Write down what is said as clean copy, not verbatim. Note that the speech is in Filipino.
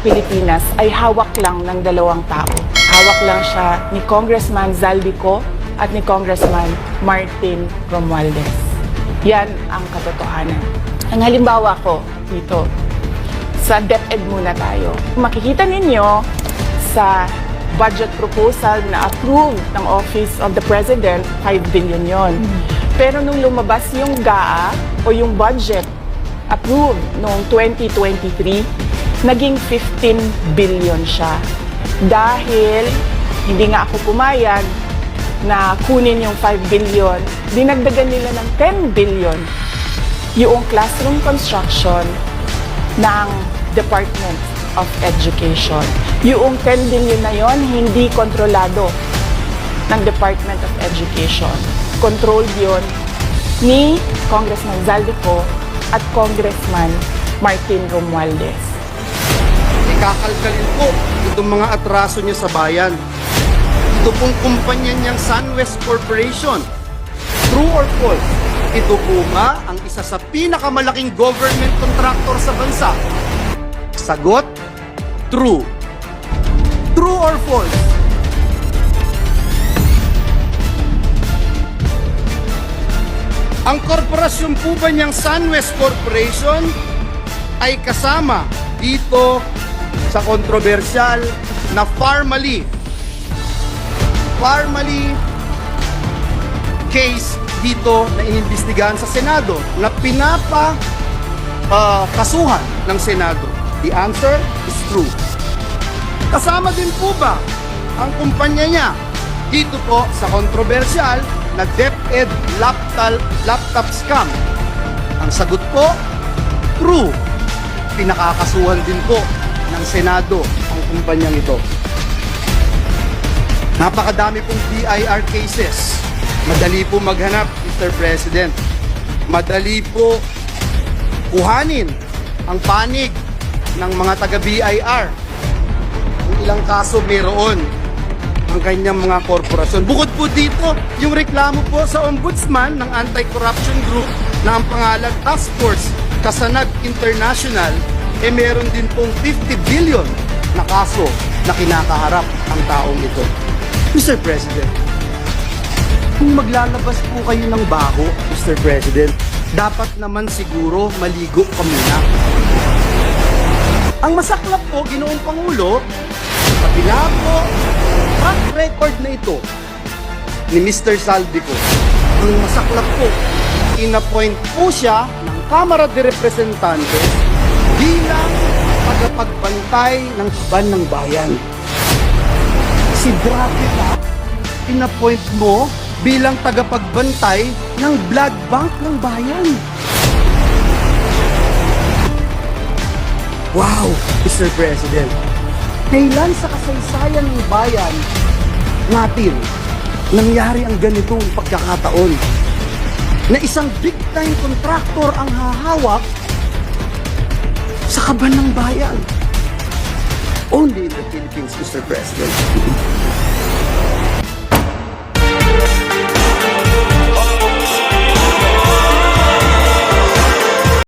Pilipinas ay hawak lang ng dalawang tao. Hawak lang siya ni Congressman Zaldico at ni Congressman Martin Romualdez. Yan ang katotohanan. Ang halimbawa ko dito, sa DepEd muna tayo. Makikita ninyo sa budget proposal na approved ng Office of the President, 5 billion yon. Pero nung lumabas yung GAA o yung budget approved noong 2023, naging 15 billion siya. Dahil hindi nga ako pumayag na kunin yung 5 billion, dinagdagan nila ng 10 billion yung classroom construction ng Department of Education. Yung 10 billion na yon hindi kontrolado ng Department of Education. Controlled yon ni Congressman Zaldico at Congressman Martin Romualdez. Ikakalkalin po itong mga atraso niya sa bayan. Ito pong kumpanya niyang SunWest Corporation. True or false? Ito po ba ang isa sa pinakamalaking government contractor sa bansa? Sagot, true. True or false? Ang korporasyon po ba niyang SunWest Corporation ay kasama dito sa kontrobersyal na Pharmally case dito na inimbestigahan sa Senado na kasuhan ng Senado? The answer is true. Kasama din po ba ang kumpanya niya dito po sa kontrobersyal na DepEd laptop scam? Ang sagot po, true. Pinakakasuhan din po ng Senado ang kumpanyang ito. Napakadami pong BIR cases. Madali po maghanap, Mr. President. Madali po kuhanin ang panig ng mga taga-BIR. Ang ilang kaso mayroon ang kanyang mga korporasyon. Bukod po dito, yung reklamo po sa Ombudsman ng Anti-Corruption Group na ang pangalan Task Force Kasanag International, meron din pong 50 billion na kaso na kinakaharap ang taong ito. Mr. President, kung maglalabas po kayo ng baho, Mr. President, dapat naman siguro maligo ka muna. Ang masaklap po, Ginoong Pangulo, sa kabila po track record na ito ni Mr. Zaldico, ang masaklap po, inappoint po siya ng Kamara de Representantes bilang tagapagbantay ng kaban ng bayan. Si Dracula, inappoint mo bilang tagapagbantay ng blood bank ng bayan. Wow, Mr. President, kailan sa kasaysayan ng bayan natin nangyari ang ganitong pagkakataon na isang big-time contractor ang hahawak sa kaban ng bayan? Only in the Philippines, Mr. President.